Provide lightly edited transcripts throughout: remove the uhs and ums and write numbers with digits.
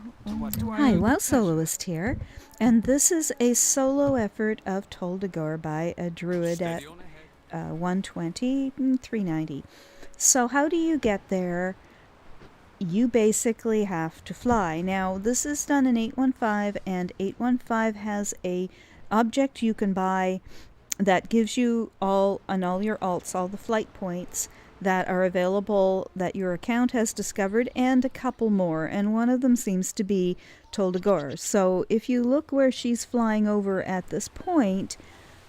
Hi, WoW Soloist here, and this is a solo effort of Tol Dagor by a druid at 120, 390. So how do you get there? You basically have to fly. Now, this is done in 8.1.5, and 8.1.5 has a object you can buy that gives you all your alts, all the flight points that are available that your account has discovered, and a couple more, and one of them seems to be Tol Dagor. So if you look where she's flying over at this point,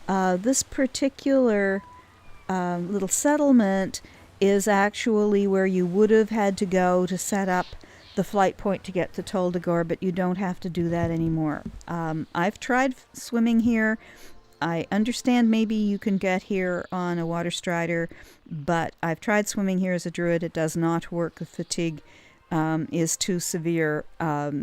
this particular little settlement is actually where you would have had to go to set up the flight point to get to Tol Dagor, but you don't have to do that anymore. I've tried swimming here. I understand maybe you can get here on a water strider, but I've tried swimming here as a druid. It does not work. The fatigue is too severe,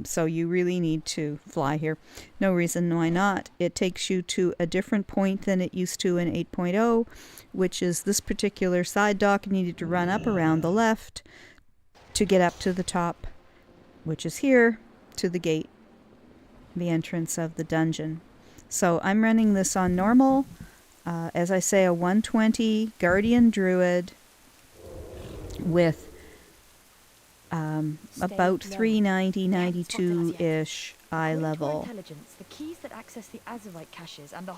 so you really need to fly here. No reason why not. It takes you to a different point than it used to in 8.0, which is this particular side dock, and you need to run up around the left to get up to the top, which is here, to the gate, the entrance of the dungeon. So I'm running this on normal, as I say, a 120 Guardian Druid with about 390, 92-ish eye level,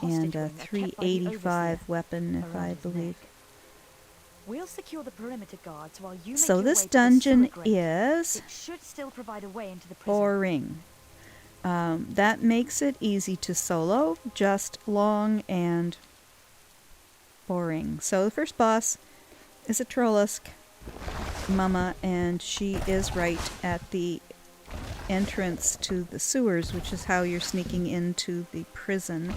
and a 385 weapon, if I believe. We'll secure the perimeter guards while you make So your this way to dungeon the sewer grate. is It should still provide a way into the prison. boring. That makes it easy to solo, just long and boring. So the first boss is a Trollusk mama, and she is right at the entrance to the sewers, which is how you're sneaking into the prison.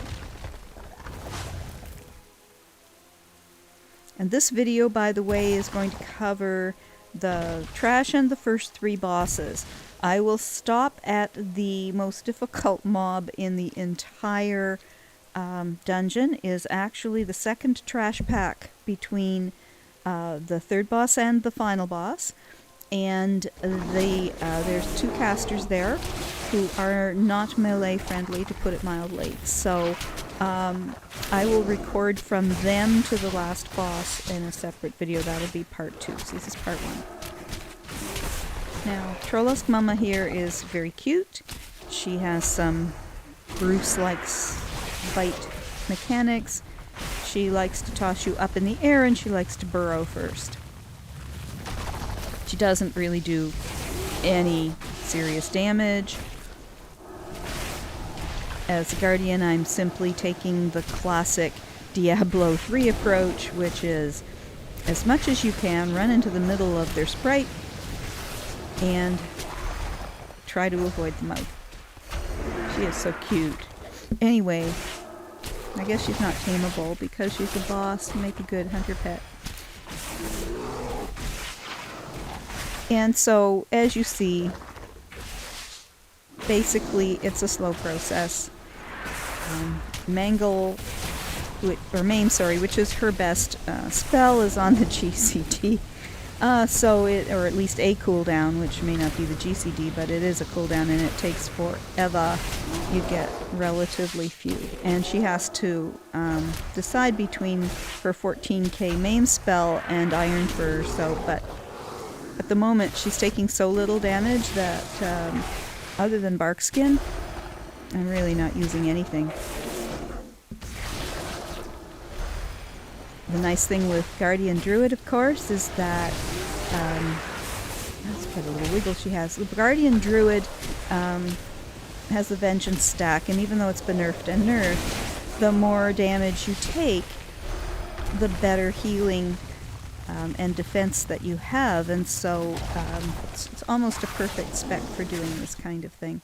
And this video, by the way, is going to cover the trash and the first three bosses. I will stop at the most difficult mob in the entire dungeon. Is actually the second trash pack between the third boss and the final boss. And there's two casters there who are not melee friendly, to put it mildly. So I will record from them to the last boss in a separate video. That'll be part 2. So this is part 1. Now, Trollusk Mama here is very cute. She has some Bruce-like bite mechanics. She likes to toss you up in the air, and she likes to burrow first. She doesn't really do any serious damage. As a Guardian, I'm simply taking the classic Diablo 3 approach, which is, as much as you can, run into the middle of their sprite and try to avoid the mouth. She is so cute. Anyway, I guess she's not tameable because she's a boss to make a good hunter pet. And so, as you see, basically it's a slow process. Mangle, or Maim, sorry, which is her best spell, is on the GCD. Or at least a cooldown, which may not be the GCD, but it is a cooldown, and it takes forever. You get relatively few. And she has to decide between her 14k Maim spell and Iron Fur, but at the moment she's taking so little damage that, other than Bark Skin, I'm really not using anything. The nice thing with Guardian Druid, of course, is that, let's put a little wiggle she has. The Guardian Druid has the Vengeance stack, and even though it's been nerfed and nerfed, the more damage you take, the better healing and defense that you have, and so it's almost a perfect spec for doing this kind of thing.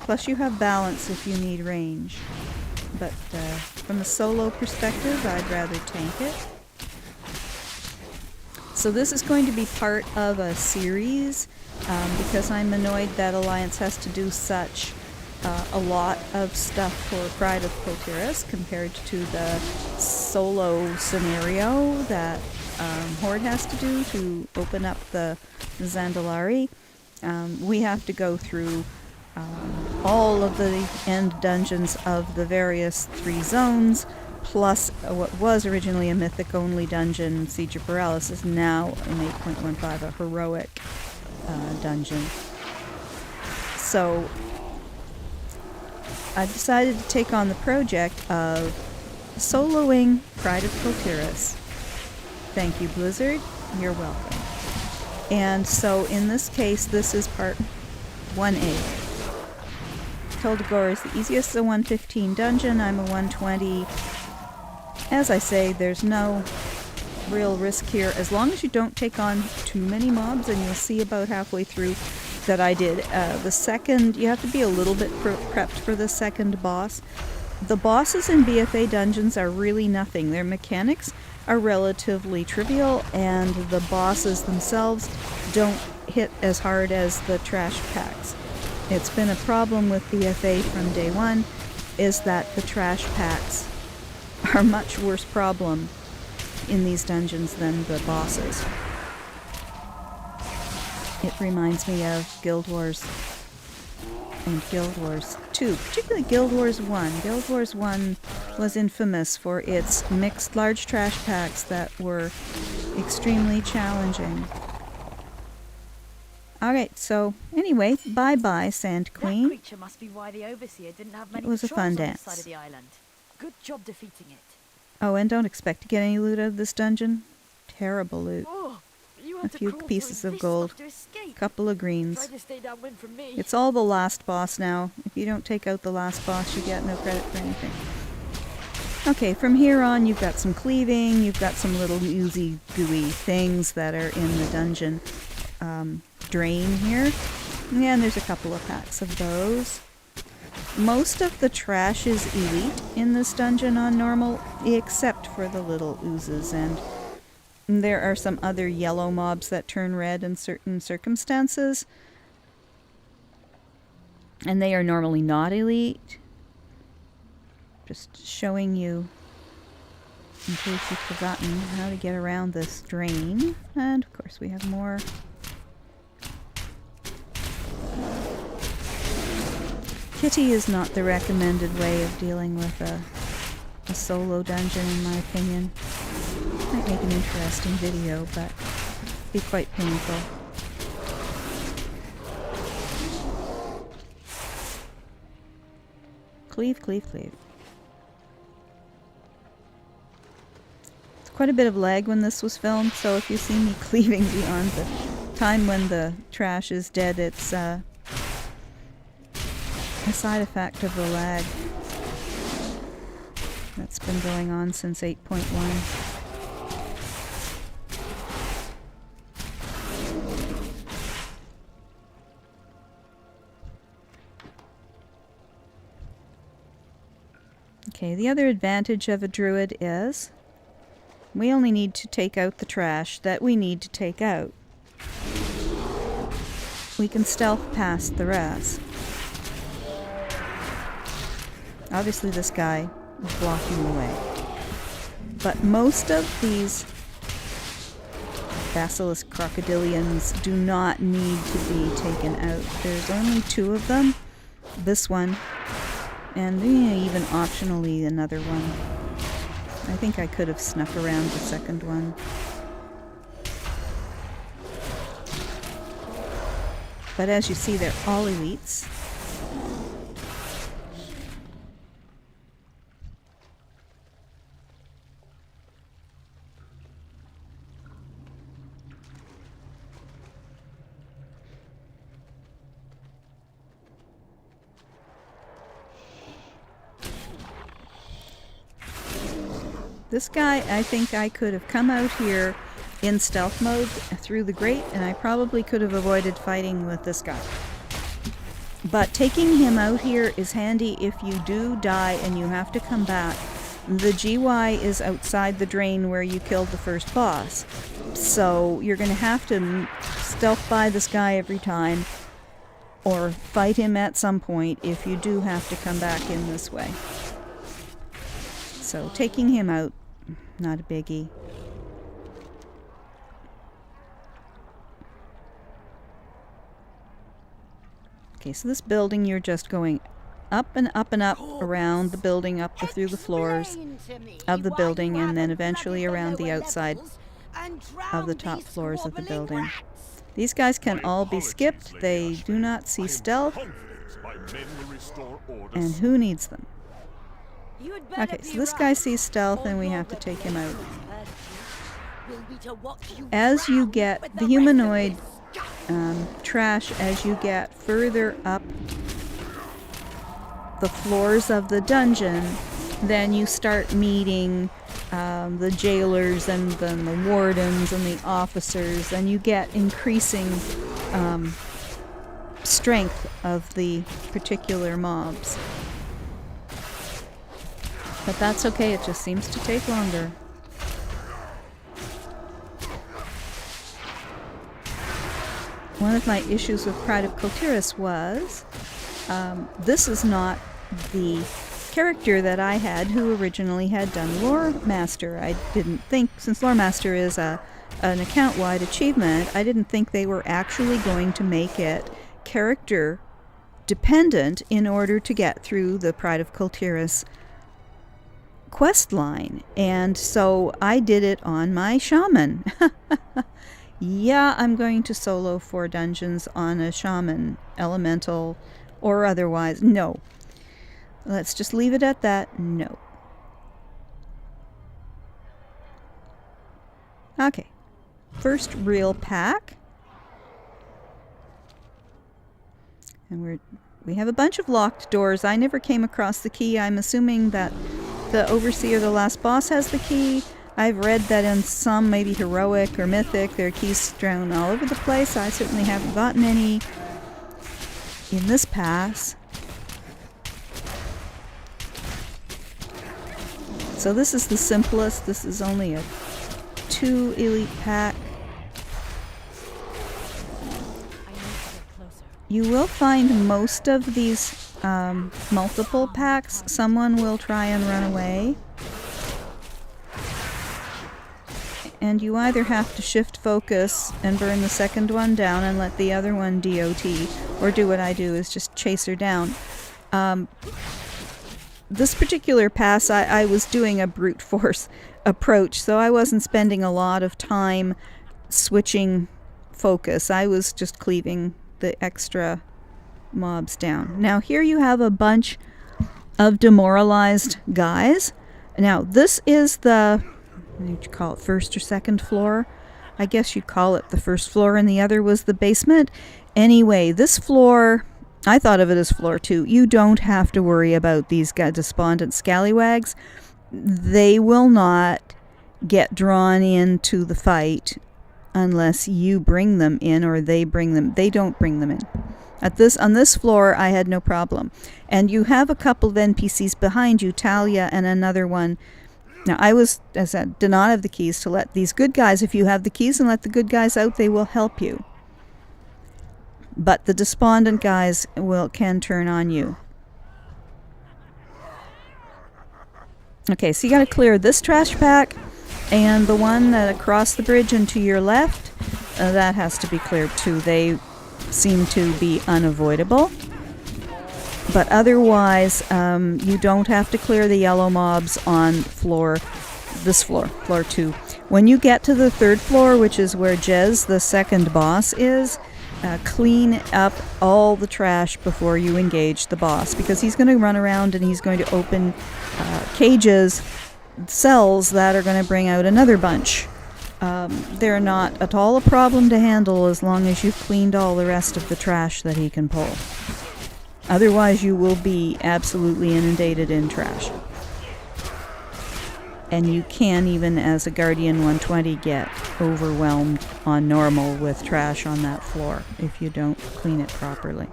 Plus you have balance if you need range. But from a solo perspective, I'd rather tank it. So this is going to be part of a series, because I'm annoyed that Alliance has to do such a lot of stuff for Pride of Kul Tiras compared to the solo scenario that Horde has to do to open up the Zandalari. We have to go through all of the end dungeons of the various 3 zones, plus what was originally a mythic-only dungeon, Siege of Paralysis, is now in 8.1.5 a heroic dungeon. So I've decided to take on the project of soloing Pride of Kul Tiras. Thank you, Blizzard. You're welcome. And so in this case, this is part 1A. Tol Dagor is the easiest, a 115 dungeon. I'm a 120. As I say, there's no real risk here, as long as you don't take on too many mobs, and you'll see about halfway through that I did. The second, you have to be a little bit prepped for the second boss. The bosses in BFA dungeons are really nothing. Their mechanics are relatively trivial, and the bosses themselves don't hit as hard as the trash packs. It's been a problem with BFA from day one, is that the trash packs are a much worse problem in these dungeons than the bosses. It reminds me of Guild Wars and Guild Wars 2, particularly Guild Wars 1. Guild Wars 1 was infamous for its mixed large trash packs that were extremely challenging. Alright, so anyway, bye-bye, Sand Queen. That creature must be why the Overseer didn't have many It was a fun patrols on dance. this side of the island. Good job defeating it. Oh, and don't expect to get any loot out of this dungeon. Terrible loot. Oh, you A had to few crawl pieces through of this gold. stuff to escape. Couple of greens. Try to stay downwind from me. It's all the last boss now. If you don't take out the last boss, you get no credit for anything. Okay, from here on, you've got some cleaving, you've got some little oozy gooey things that are in the dungeon drain here. Yeah, and there's a couple of packs of those. Most of the trash is elite in this dungeon on normal, except for the little oozes, and there are some other yellow mobs that turn red in certain circumstances. And they are normally not elite. Just showing you, in case you've forgotten, how to get around this drain. And of course we have more. Kitty is not the recommended way of dealing with a solo dungeon, in my opinion. Might make an interesting video, but be quite painful. Cleave, cleave, cleave. It's quite a bit of lag when this was filmed, so if you see me cleaving beyond the time when the trash is dead, it's a side effect of the lag that's been going on since 8.1. Okay, the other advantage of a druid is we only need to take out the trash that we need to take out. We can stealth past the rest. Obviously this guy is blocking the way. But most of these basilisk crocodilians do not need to be taken out. There's only 2 of them. This one, and even optionally another one. I think I could have snuck around the second one. But as you see, they're all elites. This guy, I think I could have come out here in stealth mode through the grate, and I probably could have avoided fighting with this guy. But taking him out here is handy if you do die and you have to come back. The GY is outside the drain where you killed the first boss. So you're going to have to stealth by this guy every time, or fight him at some point if you do have to come back in this way. So taking him out, not a biggie. Okay, so this building, you're just going up and up and up around the building, up through the floors of the building, and then eventually around the outside of the top floors of the building. These guys can all be skipped. They do not see stealth. And who needs them? Okay, so this guy sees stealth and we have to take him out. As you get the humanoid trash, as you get further up the floors of the dungeon, then you start meeting the jailers and then the wardens and the officers, and you get increasing strength of the particular mobs. But that's okay, it just seems to take longer. One of my issues with Pride of Kul Tiras was this is not the character that I had who originally had done Lore Master. I didn't think, since Lore Master is an account-wide achievement, I didn't think they were actually going to make it character dependent in order to get through the Pride of Kul Tiras quest line. And so I did it on my shaman. Yeah, I'm going to solo 4 dungeons on a shaman, elemental or otherwise. No. Let's just leave it at that. No. Okay. First real pack. And we have a bunch of locked doors. I never came across the key. I'm assuming that the Overseer, the last boss, has the key. I've read that in some, maybe heroic or mythic, there are keys strewn all over the place. I certainly haven't gotten any in this pass. So this is the simplest. This is only a 2 elite pack. You will find most of these multiple packs. Someone will try and run away. And you either have to shift focus and burn the second one down and let the other one DOT, or do what I do, is just chase her down. This particular pass, I was doing a brute force approach, so I wasn't spending a lot of time switching focus. I was just cleaving the extra mobs down. Now here you have a bunch of demoralized guys. Now this is the, what do you call it, first or second floor? I guess you'd call it the first floor, and the other was the basement. Anyway, this floor, I thought of it as floor 2. You don't have to worry about these despondent scallywags. They will not get drawn into the fight unless you bring them in or they bring them. They don't bring them in. On this floor, I had no problem. And you have a couple of NPCs behind you, Talia and another one. Now, I was, as I did not have the keys to let these good guys, if you have the keys and let the good guys out, they will help you. But the despondent guys can turn on you. Okay, so you got to clear this trash pack, and the one that across the bridge and to your left, that has to be cleared too. They seem to be unavoidable. But otherwise, you don't have to clear the yellow mobs on floor 2. When you get to the 3rd floor, which is where Jes, the second boss, is, clean up all the trash before you engage the boss, because he's going to run around and he's going to open cages, cells that are going to bring out another bunch. They're not at all a problem to handle as long as you've cleaned all the rest of the trash that he can pull. Otherwise, you will be absolutely inundated in trash. And you can, even as a Guardian 120, get overwhelmed on normal with trash on that floor if you don't clean it properly.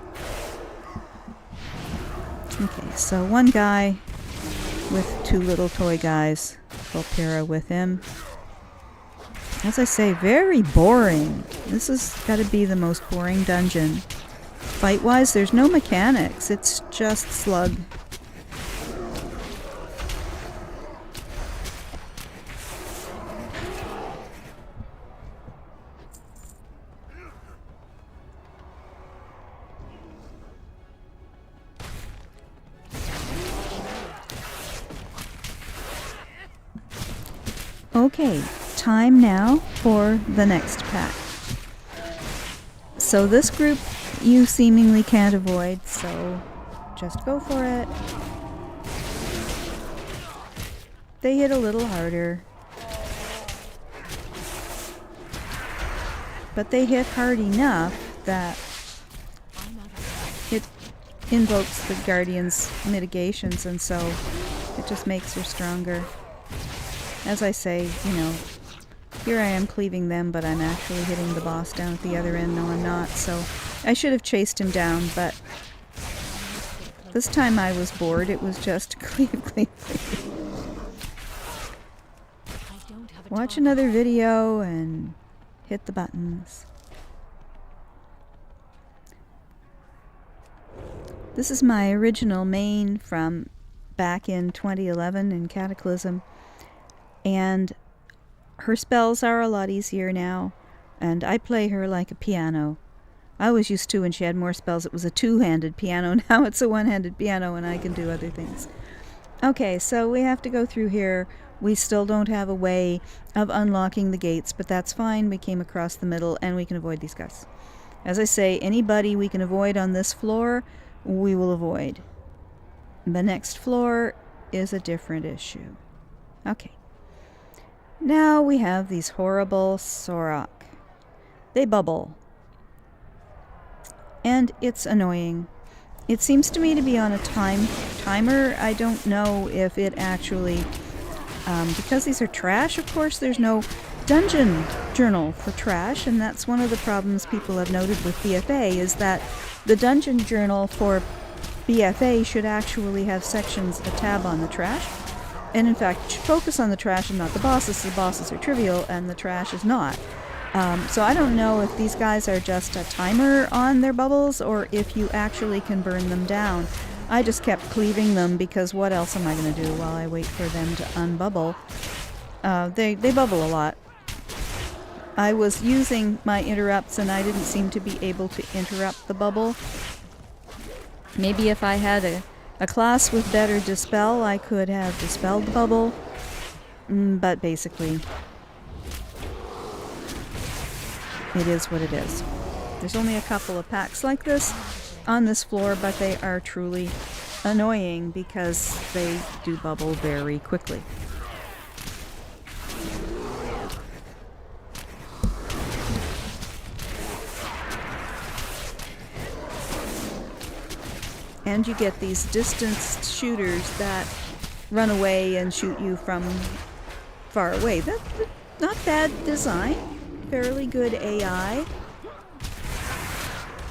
Okay, so one guy with 2 little toy guys, Volpera with him. As I say, very boring. This has got to be the most boring dungeon. Fight-wise, there's no mechanics. It's just slug. Okay, time now for the next pack. So this group you seemingly can't avoid, so just go for it. They hit a little harder, but they hit hard enough that it invokes the Guardian's mitigations, and so it just makes her stronger. As I say, you know, here I am cleaving them, but I'm actually hitting the boss down at the other end. No, I'm not, so I should have chased him down, but this time I was bored. It was just cleave, cleave, cleave. Watch another video and hit the buttons. This is my original main from back in 2011 in Cataclysm, and her spells are a lot easier now, and I play her like a piano. I was used to when she had more spells it was a two-handed piano. Now it's a one-handed piano and I can do other things. Okay, so we have to go through here. We still don't have a way of unlocking the gates, but that's fine. We came across the middle and we can avoid these guys. As I say, anybody we can avoid on this floor, we will avoid. The next floor is a different issue. Okay. Now we have these horrible Sorok. They bubble. And it's annoying. It seems to me to be on a timer. I don't know if it actually... because these are trash, of course, there's no dungeon journal for trash, and that's one of the problems people have noted with BFA, is that the dungeon journal for BFA should actually have sections, a tab on the trash. And in fact, it should focus on the trash and not the bosses. The bosses are trivial and the trash is not. So I don't know if these guys are just a timer on their bubbles or if you actually can burn them down. I just kept cleaving them because what else am I going to do while I wait for them to unbubble? They bubble a lot. I was using my interrupts and I didn't seem to be able to interrupt the bubble. Maybe if I had a class with better dispel, I could have dispelled the bubble. But basically, it is what it is. There's only a couple of packs like this on this floor, but they are truly annoying because they do bubble very quickly. And you get these distanced shooters that run away and shoot you from far away. That's not bad design. Fairly good AI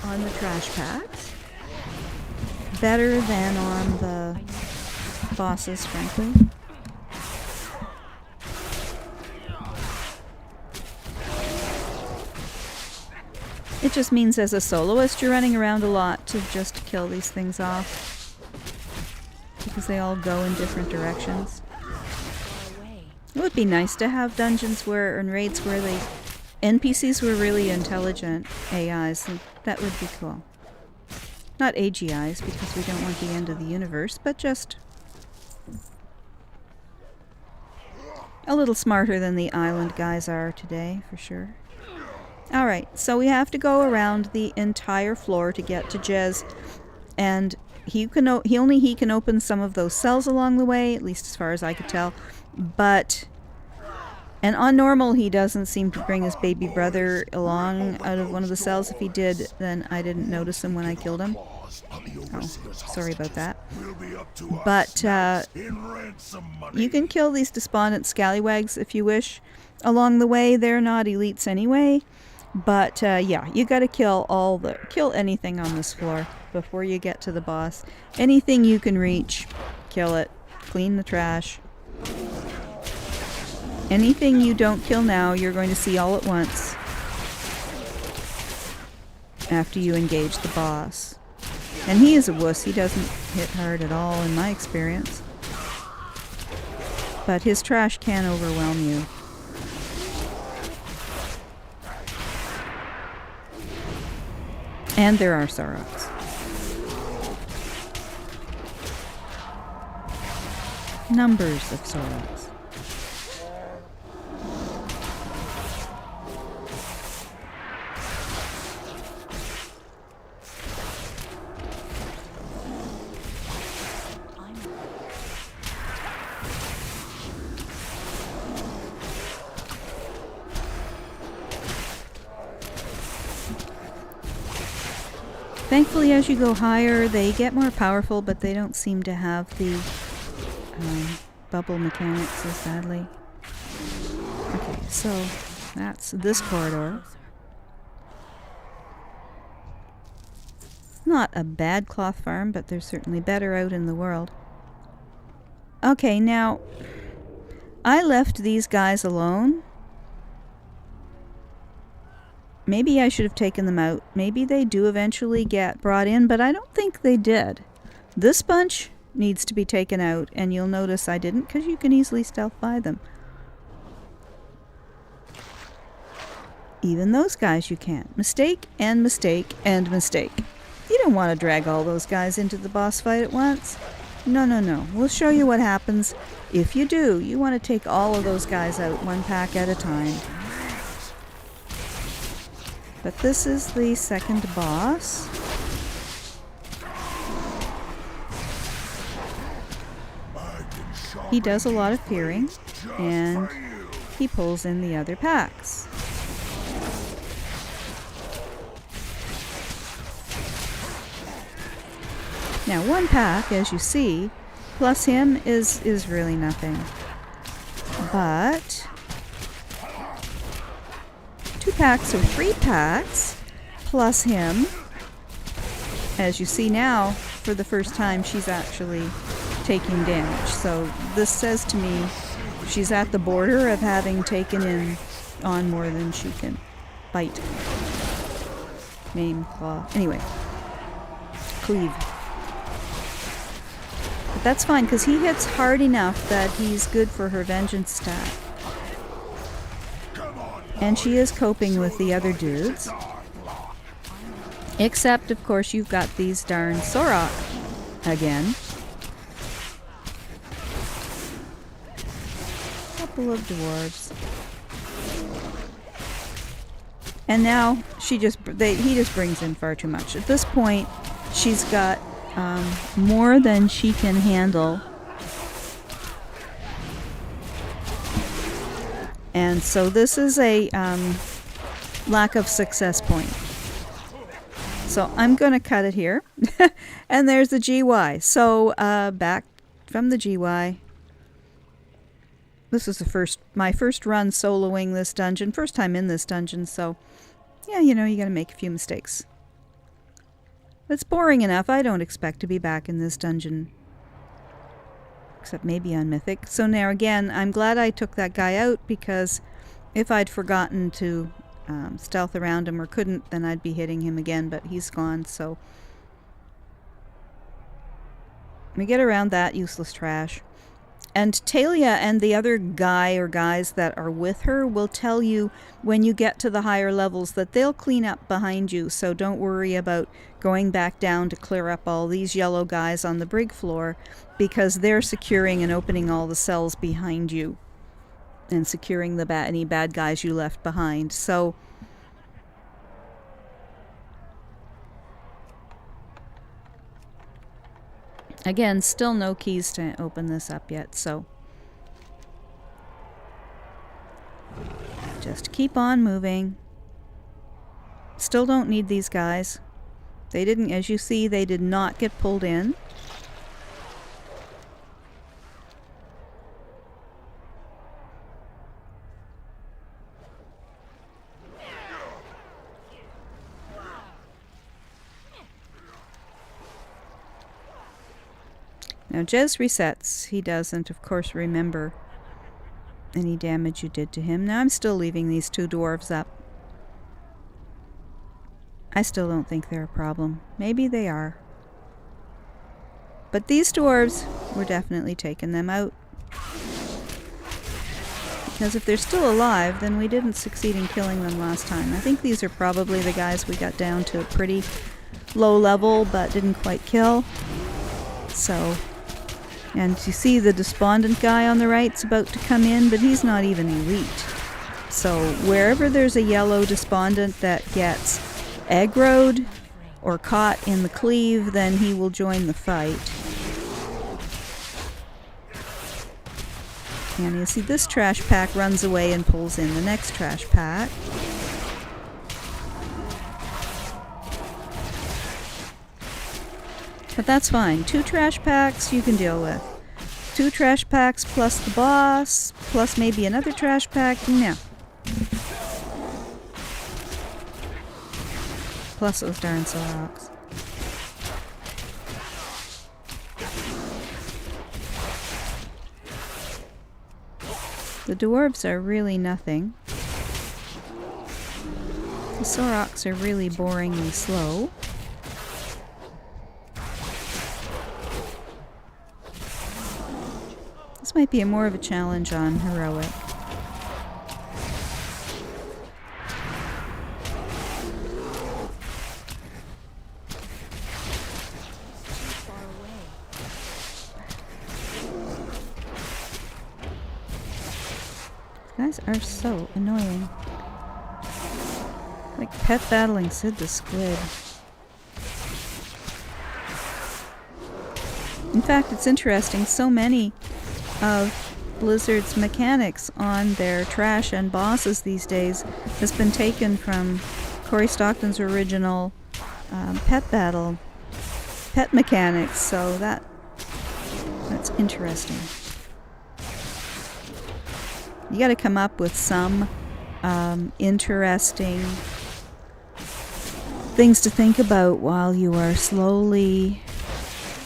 on the trash packs. Better than on the bosses, frankly. It just means as a soloist you're running around a lot to just kill these things off. Because they all go in different directions. It would be nice to have dungeons where, and raids where the NPCs were really intelligent AIs. And that would be cool. Not AGIs, because we don't want the end of the universe, but just a little smarter than the island guys are today, for sure. Alright, so we have to go around the entire floor to get to Jes, and he can open some of those cells along the way, at least as far as I could tell, and on normal he doesn't seem to bring his baby brother along out of one of the cells. If he did, then I didn't notice him when I killed him. Oh, sorry about that. But you can kill these despondent scallywags if you wish. Along the way, they're not elites anyway. But yeah, you gotta kill anything on this floor before you get to the boss. Anything you can reach, kill it. Clean the trash. Anything you don't kill now, you're going to see all at once after you engage the boss. And he is a wuss. He doesn't hit hard at all in my experience. But his trash can overwhelm you. And there are Soroks. Numbers of Soroks. Thankfully, as you go higher, they get more powerful, but they don't seem to have the bubble mechanics as badly. Okay, so that's this corridor. Not a bad cloth farm, but there's certainly better out in the world. Okay, now, I left these guys alone. Maybe I should have taken them out. Maybe they do eventually get brought in, but I don't think they did. This bunch needs to be taken out, and you'll notice I didn't, because you can easily stealth by them. Even those guys you can't. Mistake, and mistake, and mistake. You don't want to drag all those guys into the boss fight at once. No, no, no. We'll show you what happens if you do. You want to take all of those guys out one pack at a time. But this is the second boss. He does a lot of fearing, and he pulls in the other packs. Now, one pack, as you see, plus him is really nothing. But 2 packs or 3 packs plus him, as you see now, for the first time, she's actually taking damage. So this says to me she's at the border of having taken on more than she can bite, maim, claw. Anyway, cleave. But that's fine, because he hits hard enough that he's good for her vengeance stat. And she is coping with the other dudes. Except, of course, you've got these darn Sorok again. Couple of dwarves. And now he just brings in far too much. At this point, she's got more than she can handle. And so this is a lack of success point. So I'm going to cut it here. And there's the GY. So back from the GY. This is my first run soloing this dungeon. First time in this dungeon, so yeah, you got to make a few mistakes. It's boring enough. I don't expect to be back in this dungeon. Except maybe on Mythic. So now again, I'm glad I took that guy out, because if I'd forgotten to stealth around him or couldn't, then I'd be hitting him again, but he's gone, so we get around that useless trash. And Talia and the other guy or guys that are with her will tell you when you get to the higher levels that they'll clean up behind you, so don't worry about going back down to clear up all these yellow guys on the brig floor, because they're securing and opening all the cells behind you and securing any bad guys you left behind. So again, still no keys to open this up yet, so just keep on moving. Still don't need these guys. They didn't, as you see, they did not get pulled in. Now Jes resets. He doesn't, of course, remember any damage you did to him. Now I'm still leaving these 2 dwarves up. I still don't think they're a problem. Maybe they are. But these dwarves, we're definitely taking them out. Because if they're still alive, then we didn't succeed in killing them last time. I think these are probably the guys we got down to a pretty low level, but didn't quite kill. So, and you see the despondent guy on the right's about to come in, but he's not even elite. So wherever there's a yellow despondent that gets aggroed or caught in the cleave, then he will join the fight. And you see this trash pack runs away and pulls in the next trash pack. But that's fine. 2 trash packs you can deal with. 2 trash packs plus the boss, plus maybe another trash pack. No. Plus those darn Soroks. The dwarves are really nothing. The Soroks are really boringly slow. This might be more of a challenge on heroic. These guys are so annoying. Like pet battling Sid the Squid. In fact, it's interesting, so many of Blizzard's mechanics on their trash and bosses these days has been taken from Corey Stockton's original pet mechanics, so that's interesting. You got to come up with some interesting things to think about while you are slowly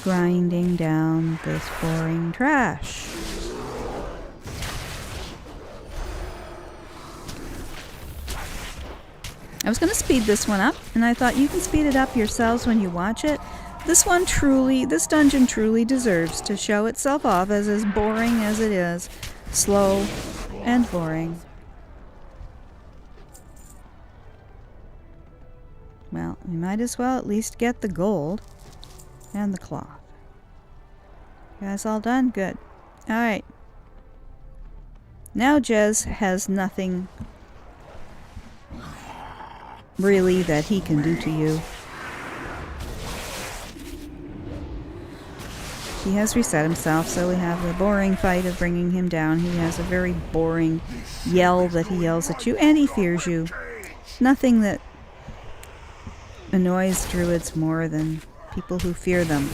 grinding down this boring trash. I was going to speed this one up, and I thought you can speed it up yourselves when you watch it. This dungeon truly deserves to show itself off as boring as it is. Slow and boring. Well, we might as well at least get the gold and the cloth. You guys all done? Good. Alright. Now Jes has nothing really that he can do to you. He has reset himself, so we have the boring fight of bringing him down. He has a very boring yell that he yells at you, and he fears you. Nothing that annoys druids more than people who fear them.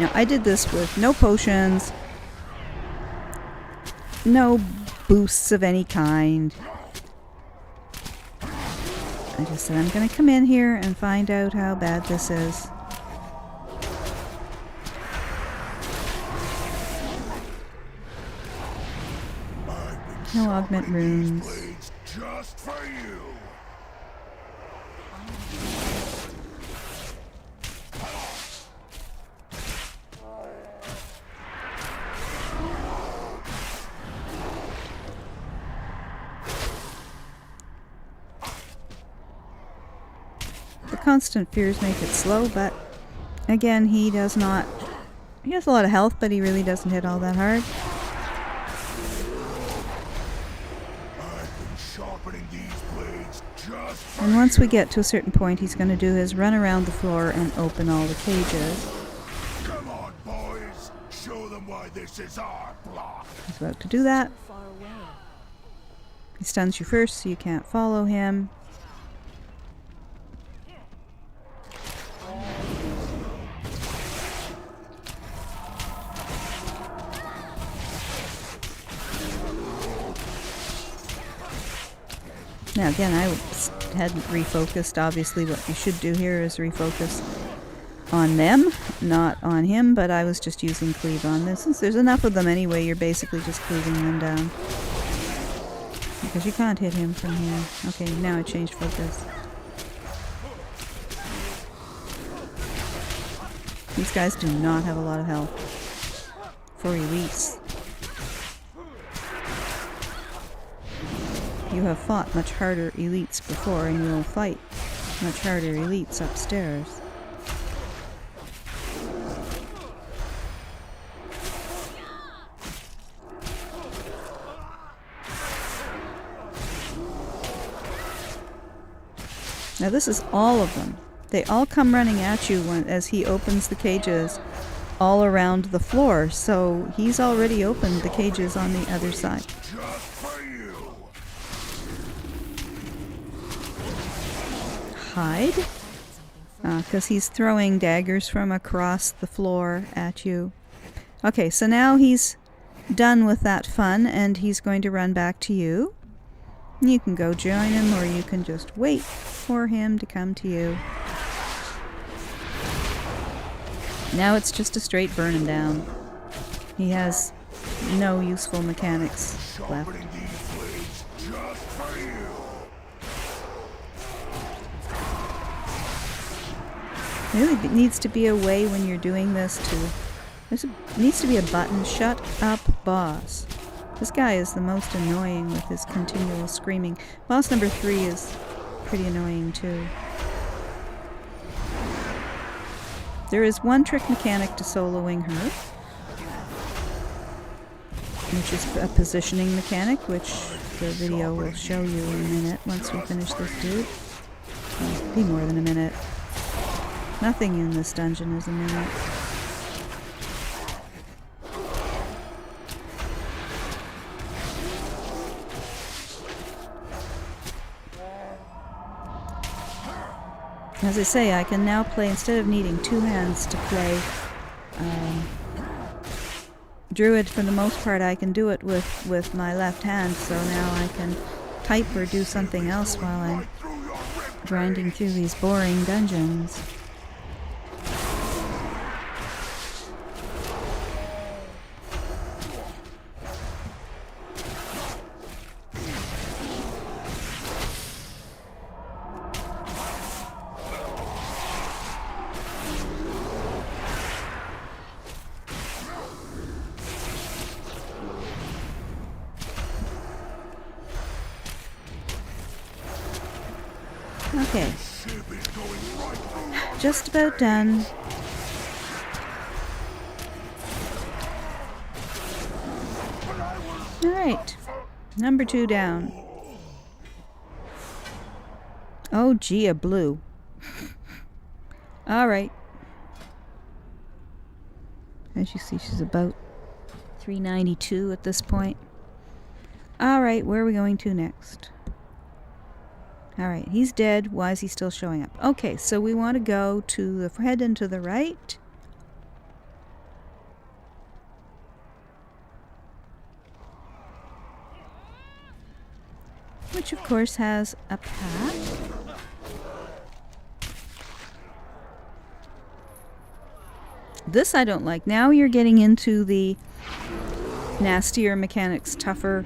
Now, I did this with no potions, no boosts of any kind. I just said I'm going to come in here and find out how bad this is. No augment runes. Just for you. The constant fears make it slow, but again, he has a lot of health, but he really doesn't hit all that hard. And once we get to a certain point, he's going to do his run around the floor and open all the cages. Come on, boys. Show them why this is our block. He's about to do that. He stuns you first, so you can't follow him. Now again, I hadn't refocused. Obviously what you should do here is refocus on them, not on him, but I was just using cleave on this. Since there's enough of them anyway, you're basically just cleaving them down. Because you can't hit him from here. Okay, now I changed focus. These guys do not have a lot of health for elites. You have fought much harder elites before, and you'll fight much harder elites upstairs. Now this is all of them. They all come running at you as he opens the cages all around the floor, so he's already opened the cages on the other side. hide. Because he's throwing daggers from across the floor at you. Okay, so now he's done with that fun, and he's going to run back to you. You can go join him, or you can just wait for him to come to you. Now it's just a straight burn him down. He has no useful mechanics left. Sharpening these blades just for you. There really needs to be a way when you're doing this to... needs to be a button. Shut up, boss. This guy is the most annoying with his continual screaming. Boss number 3 is pretty annoying too. There is one trick mechanic to soloing her, which is a positioning mechanic, which the video will show you in a minute once we finish this dude. It'll be more than a minute. Nothing in this dungeon is a minute. As I say, I can now play, instead of needing 2 hands to play Druid, for the most part I can do it with my left hand, so now I can type or do something else while I'm grinding through these boring dungeons. Okay, just about done. Alright, number 2 down. Oh gee, a blue. Alright. As you see, she's about 392 at this point. Alright, where are we going to next? Alright, he's dead. Why is he still showing up? Okay, so we want to go to the head and to the right. Which of course has a path. This I don't like. Now you're getting into the nastier mechanics, tougher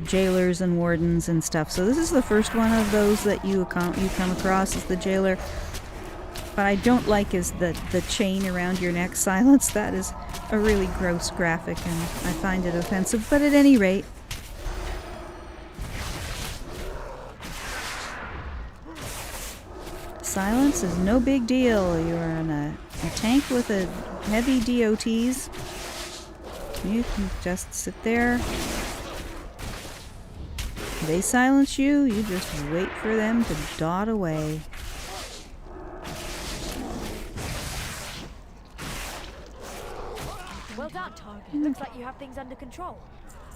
jailers and wardens and stuff. So this is the first one of those that you come across, is the jailer. What I don't like is the chain around your neck silence. That is a really gross graphic, and I find it offensive. But at any rate, silence is no big deal. You're in a tank with a heavy DOTs. You can just sit there. They silence you, you just wait for them to dot away. Well done. Looks like you have things under control.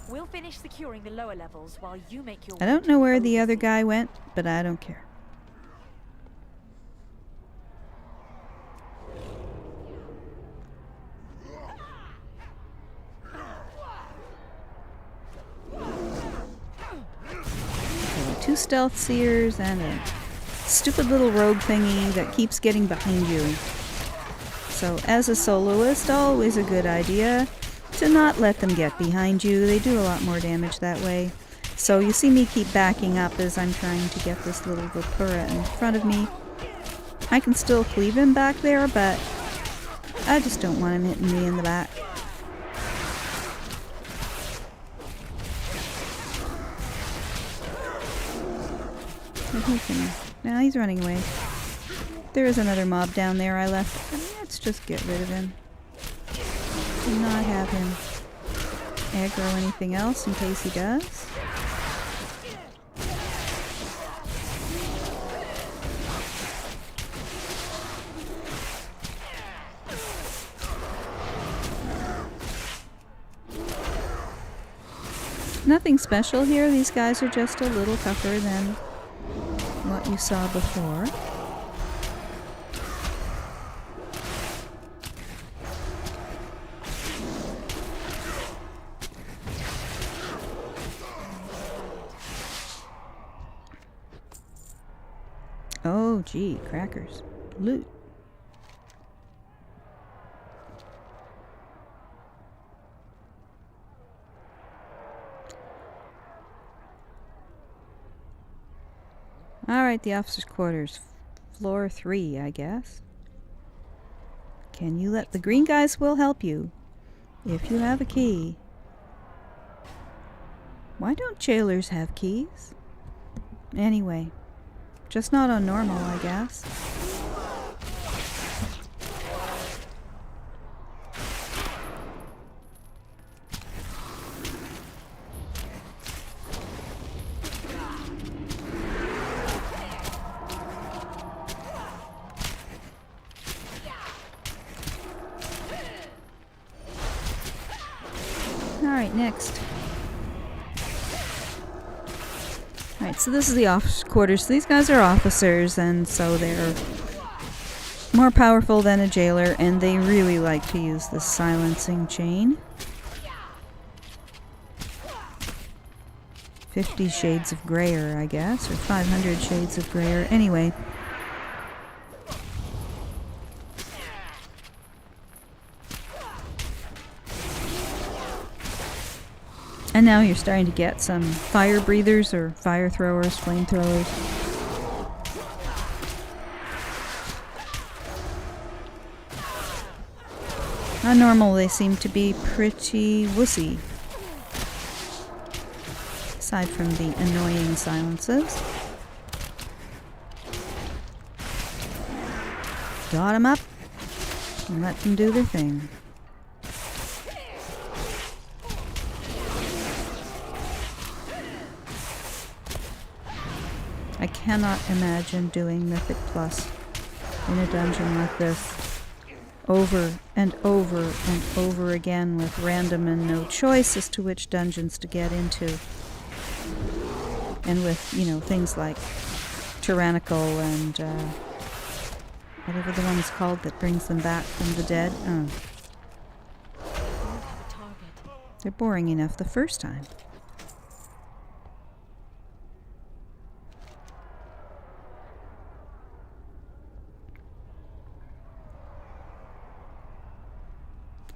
We'll finish securing the lower levels while you make your... I don't know where the other guy went, but I don't care. Two stealth seers and a stupid little rogue thingy that keeps getting behind you. So as a soloist, always a good idea to not let them get behind you. They do a lot more damage that way. So you see me keep backing up as I'm trying to get this little Vapura in front of me. I can still cleave him back there, but I just don't want him hitting me in the back. Now he's running away. There is another mob down there I left. Let's just get rid of him. Do not have him aggro anything else in case he does. Nothing special here. These guys are just a little tougher than what you saw before. Oh, gee, crackers. Loot. Alright, the officer's quarters. Floor 3, I guess. Can you let the green guys will help you? If you have a key. Why don't jailers have keys? Anyway. Just not on normal, I guess. Alright, next. Alright, so this is the officer's quarters. So these guys are officers, and so they're more powerful than a jailer, and they really like to use the silencing chain. 50 shades of grayer, I guess, or 500 shades of grayer. Anyway. And now you're starting to get some fire breathers or fire throwers, flamethrowers. On normal, they seem to be pretty wussy. Aside from the annoying silences. Dot them up and let them do their thing. I cannot imagine doing Mythic Plus in a dungeon like this over and over and over again with random and no choice as to which dungeons to get into. And with, you know, things like Tyrannical and whatever the one is called that brings them back from the dead. They're boring enough the first time.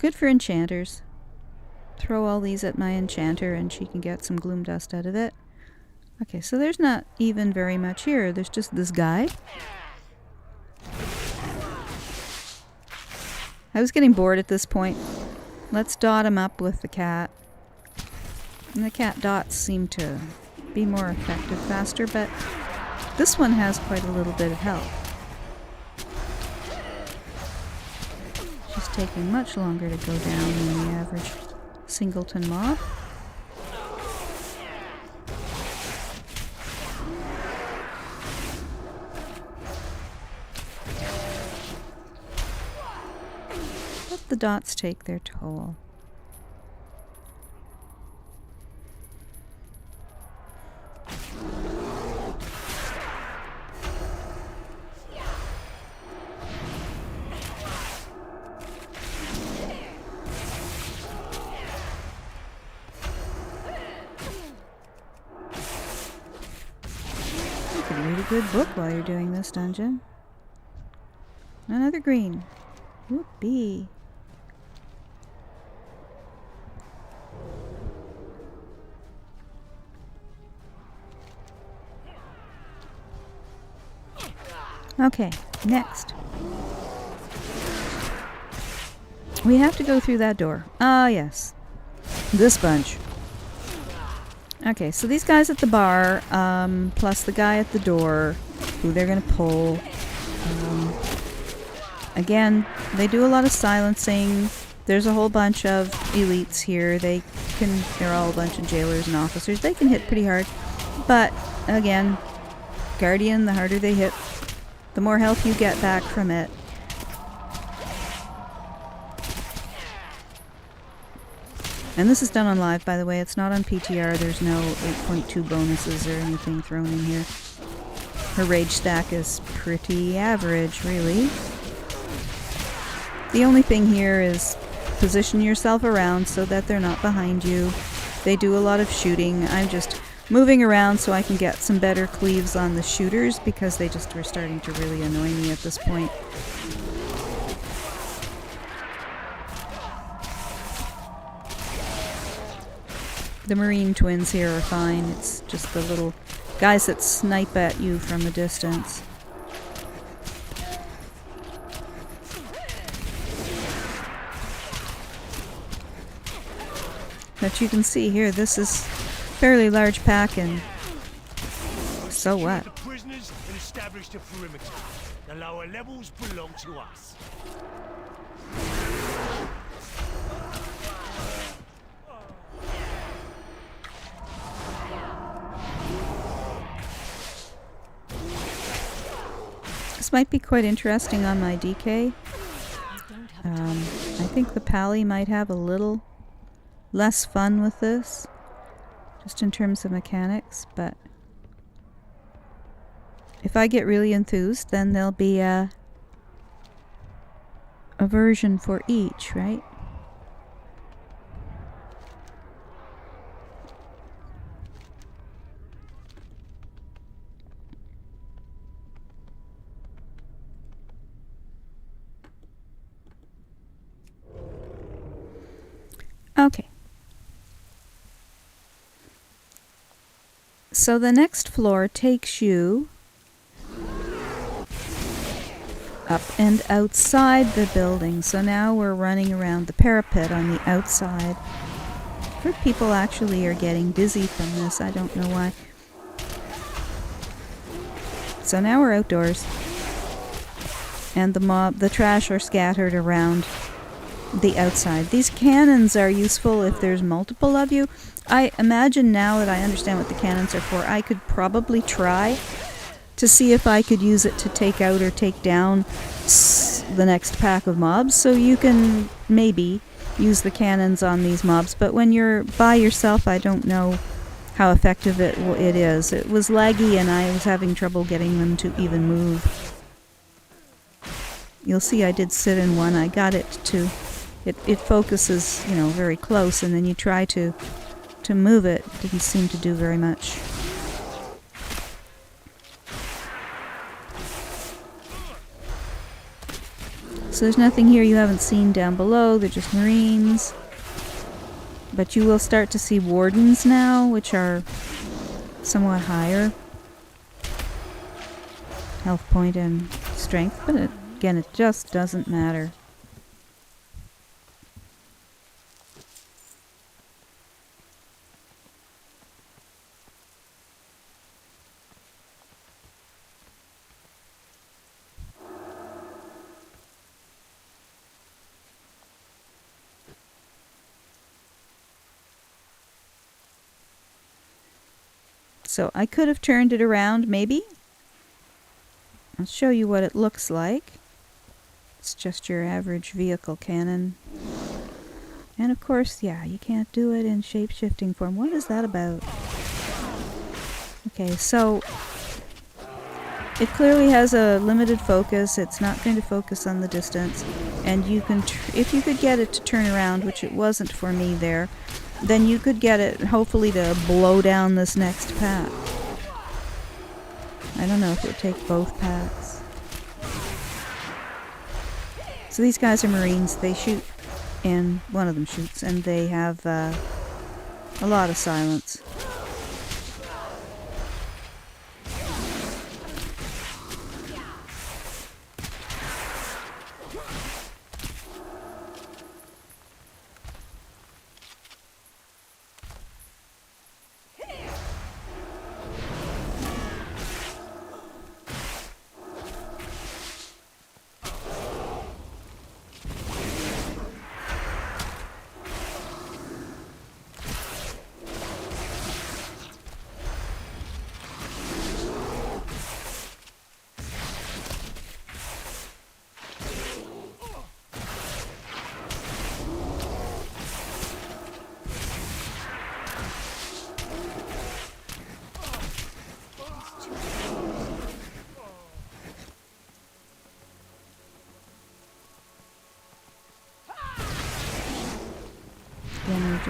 Good for enchanters. Throw all these at my enchanter and she can get some gloom dust out of it. Okay, so there's not even very much here. There's just this guy. I was getting bored at this point. Let's dot him up with the cat. And the cat dots seem to be more effective faster, but this one has quite a little bit of health. She's taking much longer to go down than the average singleton mob. Let the dots take their toll. Read a good book while you're doing this dungeon. Another green. Whoopee. Okay, next. We have to go through that door. Ah, yes. This bunch. Okay, so these guys at the bar, plus the guy at the door, who they're going to pull. Again, they do a lot of silencing. There's a whole bunch of elites here. They're all a bunch of jailers and officers. They can hit pretty hard. But, again, Guardian, the harder they hit, the more health you get back from it. And this is done on live, by the way. It's not on PTR. There's no 8.2 bonuses or anything thrown in here. Her rage stack is pretty average, really. The only thing here is position yourself around so that they're not behind you. They do a lot of shooting. I'm just moving around so I can get some better cleaves on the shooters because they just were starting to really annoy me at this point. The Marine twins here are fine. It's just the little guys that snipe at you from a distance. But you can see here, this is a fairly large pack, and so what? The prisoners and establish the perimeter. The lower levels belong to us. This might be quite interesting on my DK. I think the Pally might have a little less fun with this, just in terms of mechanics, but if I get really enthused, then there'll be a version for each, right? Okay. So the next floor takes you up and outside the building. So now we're running around the parapet on the outside. I've heard people actually are getting dizzy from this. I don't know why. So now we're outdoors. And the trash are scattered around the outside. These cannons are useful if there's multiple of you. I imagine now that I understand what the cannons are for, I could probably try to see if I could use it to take out or take down the next pack of mobs. So you can maybe use the cannons on these mobs, but when you're by yourself, I don't know how effective it is. It was laggy and I was having trouble getting them to even move. You'll see I did sit in one. I got it to... It focuses, you know, very close, and then you try to move it. Didn't seem to do very much. So there's nothing here you haven't seen down below. They're just Marines. But you will start to see Wardens now, which are somewhat higher health point and strength. But again, it just doesn't matter. So I could have turned it around, maybe. I'll show you what it looks like. It's just your average vehicle cannon. And of course, yeah, you can't do it in shape-shifting form. What is that about? Okay, so it clearly has a limited focus. It's not going to focus on the distance. And you can, if you could get it to turn around, which it wasn't for me there, then you could get it, hopefully, to blow down this next pack. I don't know if it would take both packs. So these guys are Marines. They shoot, and one of them shoots, and they have a lot of silence.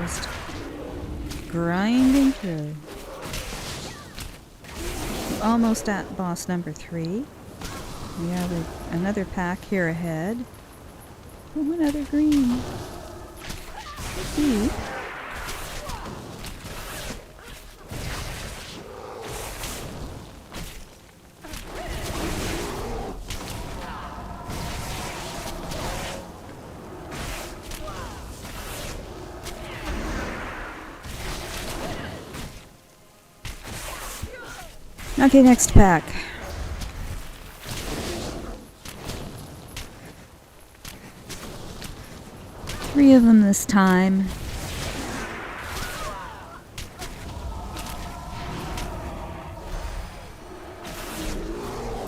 Just grinding through. Almost at boss number 3. We have another pack here ahead. Oh, another green. See? Okay, next pack. Three of them this time.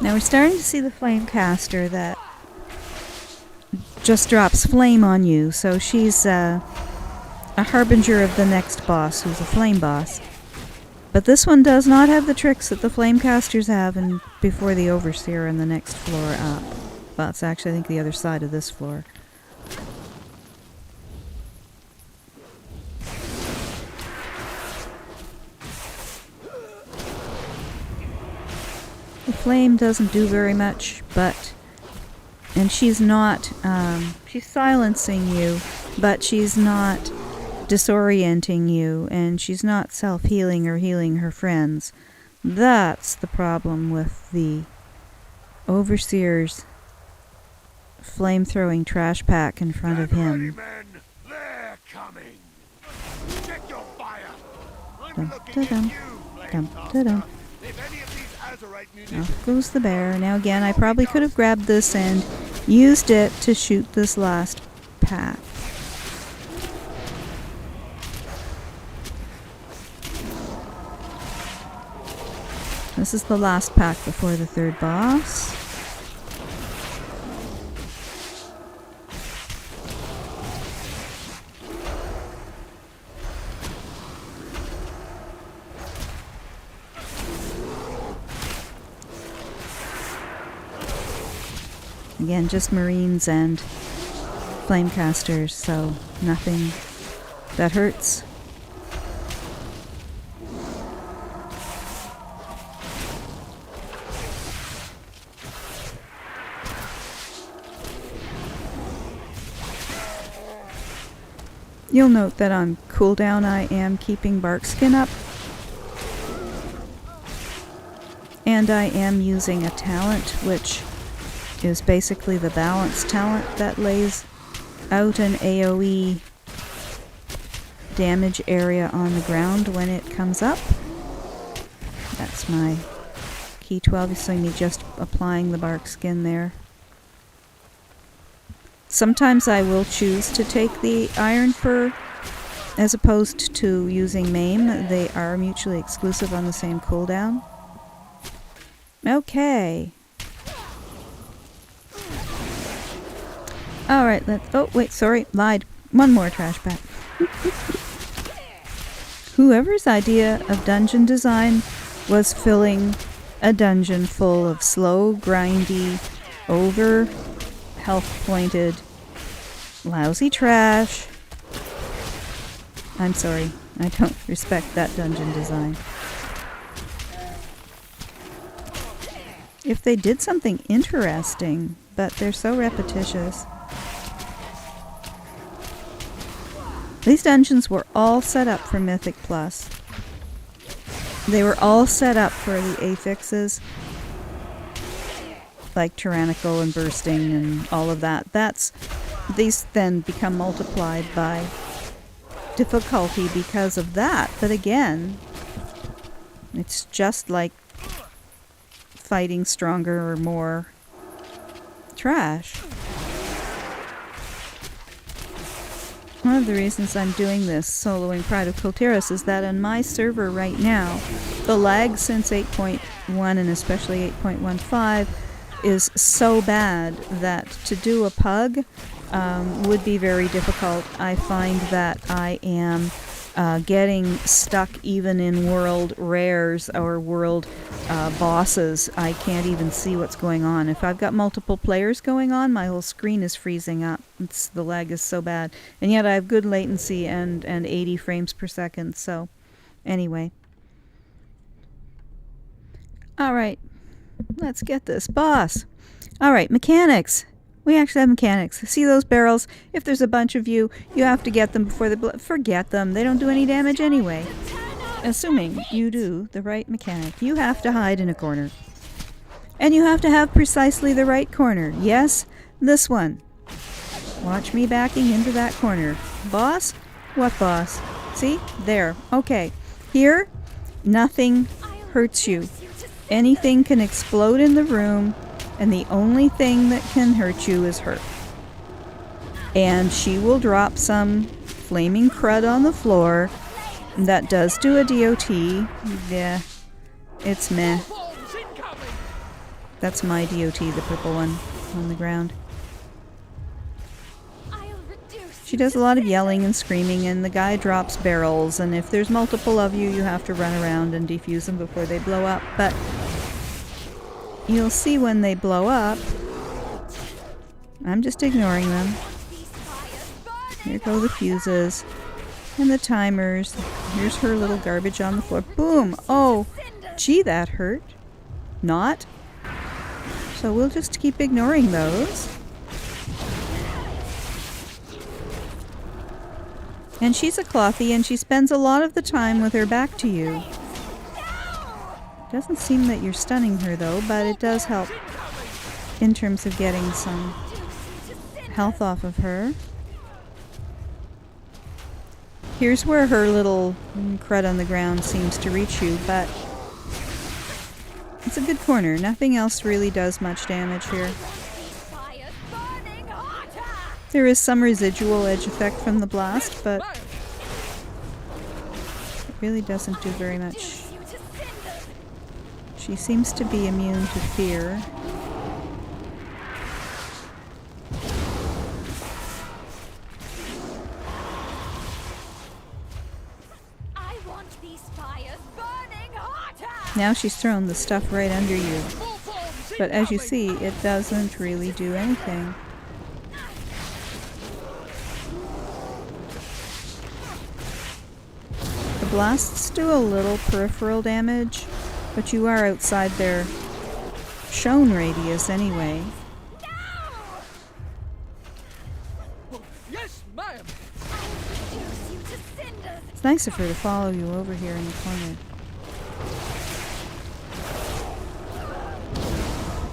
Now we're starting to see the flame caster that just drops flame on you, so she's a harbinger of the next boss, who's a flame boss. But this one does not have the tricks that the flamecasters have before the overseer in the next floor up. Well, it's actually, I think, the other side of this floor. The flame doesn't do very much, and she's not, she's silencing you, but she's not disorienting you, and she's not self-healing or healing her friends. That's the problem with the Overseer's flame-throwing trash pack in front of him. They're coming. Check your fire. Dum, da-dum, dum, da-dum. Off goes the bear. Now again, I probably could have grabbed this and used it to shoot this last pack. This is the last pack before the third boss. Again, just Marines and Flamecasters, so nothing that hurts. You'll note that on cooldown I am keeping Barkskin up. And I am using a talent, which is basically the balance talent that lays out an AoE damage area on the ground when it comes up. That's my key 12. You see me just applying the Barkskin there. Sometimes I will choose to take the Iron Fur as opposed to using Maim. They are mutually exclusive on the same cooldown. Okay. Alright, oh wait, sorry, lied. One more trash pack. Whoever's idea of dungeon design was filling a dungeon full of slow, grindy, over health pointed, lousy trash. I'm sorry, I don't respect that dungeon design. If they did something interesting, but they're so repetitious. These dungeons were all set up for Mythic Plus. They were all set up for the affixes, like tyrannical and bursting and all of that. These then become multiplied by difficulty because of that. But again, it's just like fighting stronger or more trash. One of the reasons I'm doing this, soloing Pride of Kul Tiras, is that on my server right now, the lag since 8.1 and especially 8.1.5 is so bad that to do a pug would be very difficult. I find that I am getting stuck even in world rares or world bosses. I can't even see what's going on. If I've got multiple players going on, my whole screen is freezing up. The lag is so bad. And yet I have good latency and 80 frames per second. So anyway. Alright, let's get this. Boss! Alright, mechanics. We actually have mechanics. See those barrels? If there's a bunch of you, you have to get them before they forget them. They don't do any damage anyway. Assuming you do the right mechanic. You have to hide in a corner. And you have to have precisely the right corner. Yes, this one. Watch me backing into that corner. Boss? What boss? See? There. Okay. Here, nothing hurts you. Anything can explode in the room, and the only thing that can hurt you is her. And she will drop some flaming crud on the floor. That does do a DOT. Yeah, it's meh. That's my DOT, the purple one on the ground. She does a lot of yelling and screaming, and the guy drops barrels, and if there's multiple of you, you have to run around and defuse them before they blow up. But you'll see when they blow up, I'm just ignoring them. Here go the fuses and the timers. Here's her little garbage on the floor. Boom! Oh, gee, that hurt. Not. So we'll just keep ignoring those. And she's a clothy, and she spends a lot of the time with her back to you. Doesn't seem that you're stunning her though, but it does help in terms of getting some health off of her. Here's where her little crud on the ground seems to reach you, but it's a good corner. Nothing else really does much damage here. There is some residual edge effect from the blast, but it really doesn't do very much. She seems to be immune to fear. Now she's thrown the stuff right under you. But as you see, it doesn't really do anything. The blasts do a little peripheral damage, but you are outside their shown radius anyway. Yes, ma'am. It's nice of her to follow you over here in the corner.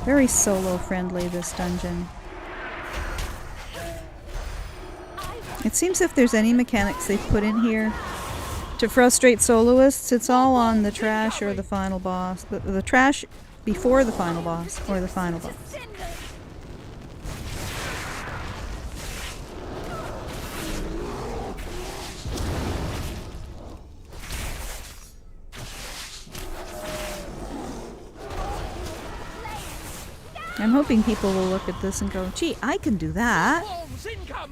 Very solo friendly, this dungeon. It seems if there's any mechanics they've put in here to frustrate soloists, it's all on the trash or the final boss. The trash before the final boss or the final boss. I'm hoping people will look at this and go, gee, I can do that.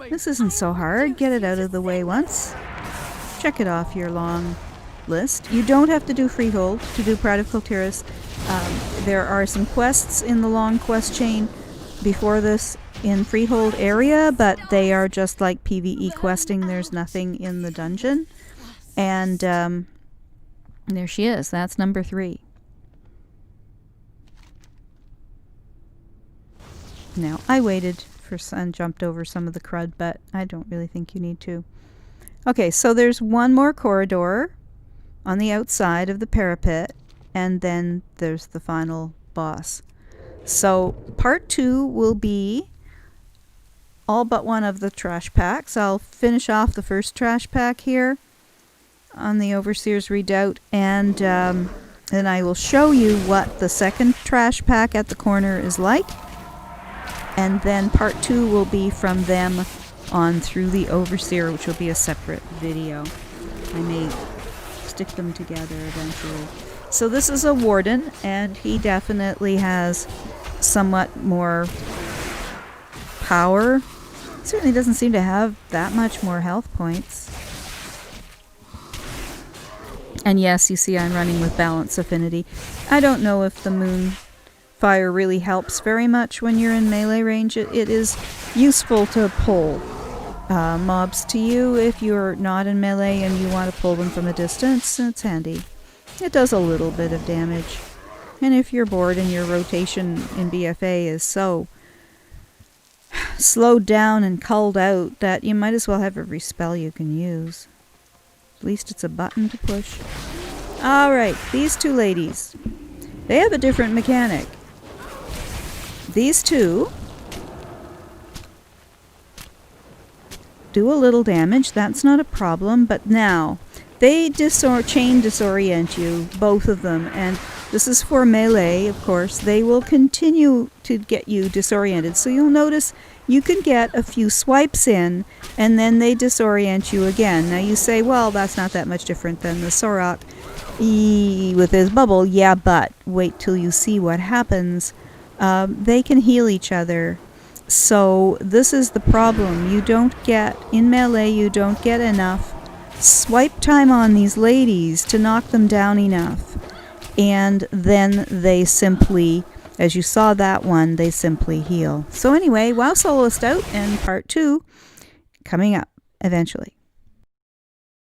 This isn't so hard. Get it out of the way once. Check it off your long list. You don't have to do Freehold to do Pride of Kul Tiras. There are some quests in the long quest chain before this in Freehold area, but they are just like PvE questing. There's nothing in the dungeon. And there she is. That's number 3. Now, I waited for and jumped over some of the crud, but I don't really think you need to. Okay, so there's one more corridor on the outside of the parapet, and then there's the final boss. So part 2 will be all but one of the trash packs. I'll finish off the first trash pack here on the Overseer's Redoubt, and then I will show you what the second trash pack at the corner is like. And then part 2 will be from them on through the Overseer, which will be a separate video. I may stick them together eventually. So this is a Warden, and he definitely has somewhat more power. Certainly doesn't seem to have that much more health points. And yes, you see I'm running with balance affinity. I don't know if the moon fire really helps very much when you're in melee range. It is useful to pull mobs to you if you're not in melee and you want to pull them from a distance. It's handy. It does a little bit of damage. And if you're bored and your rotation in BFA is so slowed down and culled out that you might as well have every spell you can use. At least it's a button to push. Alright, these two ladies. They have a different mechanic. These two do a little damage, that's not a problem, but now they chain disorient you, both of them, and this is for melee, of course. They will continue to get you disoriented, so you'll notice you can get a few swipes in, and then they disorient you again. Now you say, well, that's not that much different than the Sorok with his bubble. Yeah, but wait till you see what happens. They can heal each other. So this is the problem. You don't get, in melee, you don't get enough swipe time on these ladies to knock them down enough. And then they simply, as you saw that one, they simply heal. So anyway, WoW Soloist out, and part 2 coming up eventually.